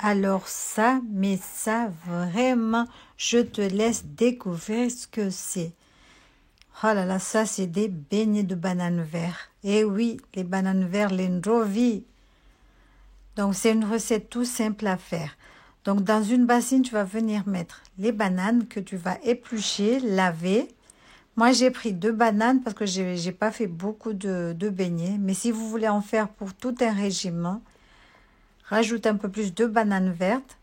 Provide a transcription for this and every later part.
Alors ça, mais ça, vraiment, je te laisse découvrir ce que c'est. Oh là là, ça, c'est des beignets de bananes vertes. Et oui, les bananes vertes, les ndrovi. Donc, c'est une recette tout simple à faire. Donc, dans une bassine, tu vas venir mettre les bananes que tu vas éplucher, laver. Moi, j'ai pris 2 bananes parce que j'ai pas fait beaucoup de beignets. Mais si vous voulez en faire pour tout un régime, rajoute un peu plus de bananes vertes.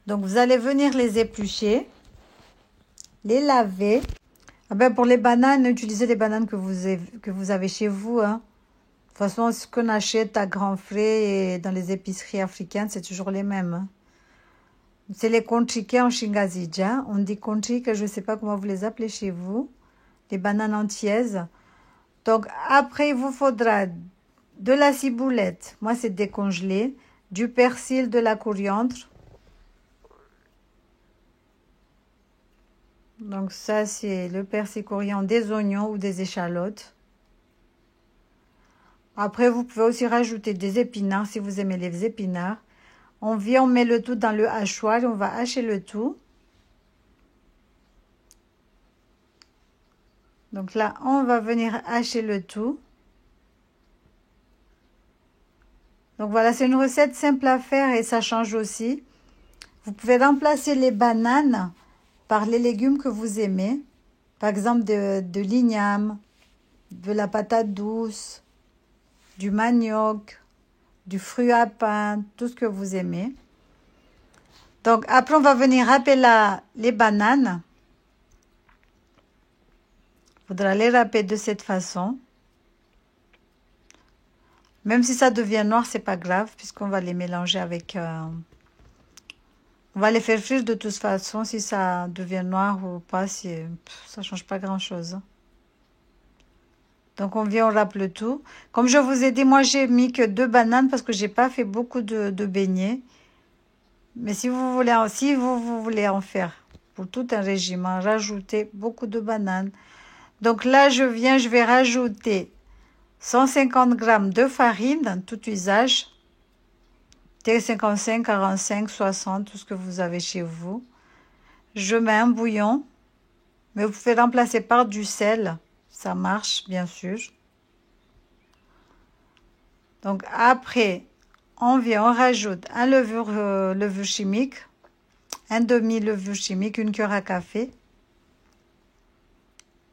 Donc, vous allez venir les éplucher, les laver. Ah ben, pour les bananes, utilisez les bananes que vous avez chez vous. Hein. De toute façon, ce qu'on achète à grands frais et dans les épiceries africaines, c'est toujours les mêmes. Hein. C'est les conchiquets en Shingazija. On dit conchiques, je ne sais pas comment vous les appelez chez vous. Les bananes entières. Donc, après, il vous faudra de la ciboulette. Moi, c'est décongelé. Du persil, de la coriandre. Donc, ça, c'est le persil coriandre, des oignons ou des échalotes. Après, vous pouvez aussi rajouter des épinards si vous aimez les épinards. On vient, on met le tout dans le hachoir et on va hacher le tout. Donc là, on va venir hacher le tout. Donc voilà, c'est une recette simple à faire et ça change aussi. Vous pouvez remplacer les bananes par les légumes que vous aimez. Par exemple, de l'igname, de la patate douce, du manioc, du fruit à pain, tout ce que vous aimez. Donc après, on va venir râper les bananes. Il faudra les râper de cette façon. Même si ça devient noir, c'est pas grave, puisqu'on va les mélanger avec... on va les faire frire de toute façon, si ça devient noir ou pas, ça change pas grand-chose. Donc, on vient, on râpe le tout. Comme je vous ai dit, moi, j'ai mis que 2 bananes parce que j'ai pas fait beaucoup de beignets. Mais si vous voulez en faire pour tout un régime, rajoutez beaucoup de bananes. Donc là, je vais rajouter 150 g de farine, tout usage. T55, 45, 60, tout ce que vous avez chez vous. Je mets un bouillon, mais vous pouvez remplacer par du sel. Ça marche, bien sûr. Donc après, on rajoute un levure chimique, un demi-levure chimique, une cuillère à café.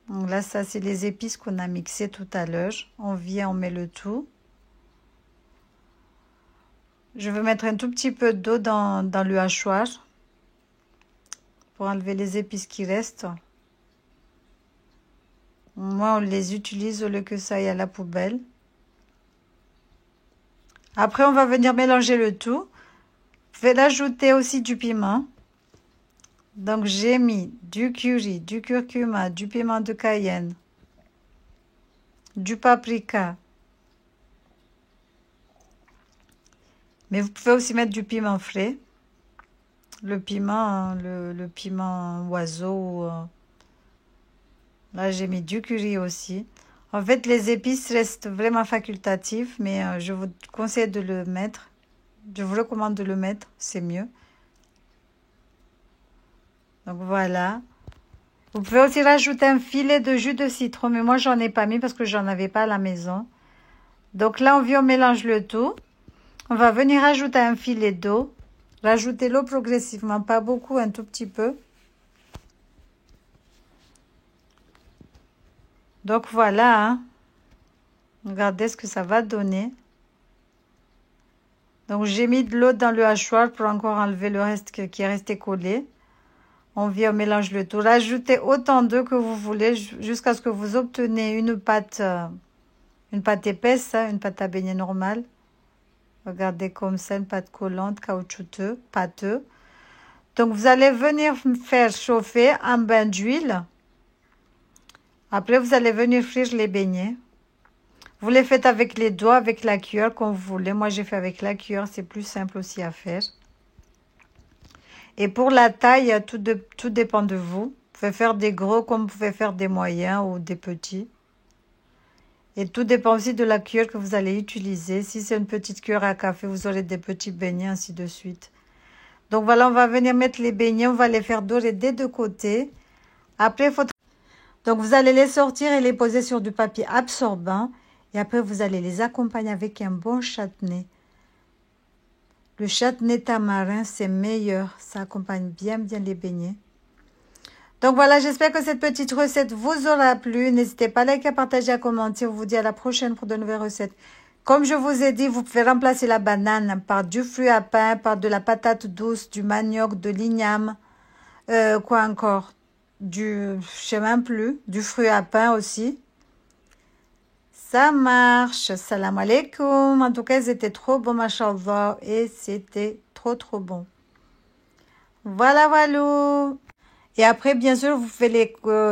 Donc là, ça, c'est les épices qu'on a mixées tout à l'heure. On met le tout. Je vais mettre un tout petit peu d'eau dans le hachoir pour enlever les épices qui restent. Moi, on les utilise au lieu que ça aille à la poubelle. Après, on va venir mélanger le tout. Je vais ajouter aussi du piment. Donc, j'ai mis du curry, du curcuma, du piment de Cayenne, du paprika. Mais vous pouvez aussi mettre du piment frais. Le piment, le piment oiseau. Là, j'ai mis du curry aussi. En fait, les épices restent vraiment facultatives, mais je vous conseille de le mettre. Je vous recommande de le mettre, c'est mieux. Donc voilà. Vous pouvez aussi rajouter un filet de jus de citron, mais moi, j'en ai pas mis parce que j'en avais pas à la maison. Donc là, on mélange le tout. On va venir ajouter un filet d'eau. Rajouter l'eau progressivement, pas beaucoup, un tout petit peu. Donc voilà, hein. Regardez ce que ça va donner. Donc j'ai mis de l'eau dans le hachoir pour encore enlever le reste qui est resté collé. On mélange le tout. Rajoutez autant d'œufs que vous voulez jusqu'à ce que vous obtenez une pâte épaisse, hein, une pâte à beignet normale. Regardez comme ça, une pâte collante, caoutchouteux, pâteux. Donc vous allez venir faire chauffer un bain d'huile. Après, vous allez venir frire les beignets. Vous les faites avec les doigts, avec la cuillère, comme vous voulez. Moi, j'ai fait avec la cuillère, c'est plus simple aussi à faire. Et pour la taille, tout dépend de vous. Vous pouvez faire des gros comme vous pouvez faire des moyens ou des petits. Et tout dépend aussi de la cuillère que vous allez utiliser. Si c'est une petite cuillère à café, vous aurez des petits beignets, ainsi de suite. Donc voilà, on va venir mettre les beignets, on va les faire dorer des deux côtés. Après, il faut... Donc vous allez les sortir et les poser sur du papier absorbant. Et après, vous allez les accompagner avec un bon châtenay. Le châtenay tamarin, c'est meilleur. Ça accompagne bien les beignets. Donc voilà, j'espère que cette petite recette vous aura plu. N'hésitez pas à liker, à partager, à commenter. On vous dit à la prochaine pour de nouvelles recettes. Comme je vous ai dit, vous pouvez remplacer la banane par du fruit à pain, par de la patate douce, du manioc, de l'igname. Quoi encore? Je sais même plus. Du fruit à pain aussi. Ça marche. Salam alaikum. En tout cas, ils étaient trop bons, machallah. Et c'était trop bon. Voilà. Et après, bien sûr, vous pouvez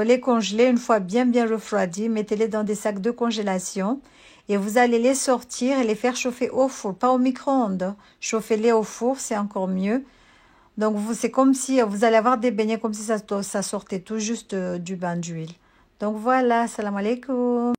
les congeler une fois bien refroidis. Mettez-les dans des sacs de congélation. Et vous allez les sortir et les faire chauffer au four, pas au micro-ondes. Chauffez-les au four, c'est encore mieux. Donc, c'est comme si vous allez avoir des beignets comme si ça sortait tout juste du bain d'huile. Donc, voilà, salam alaikum.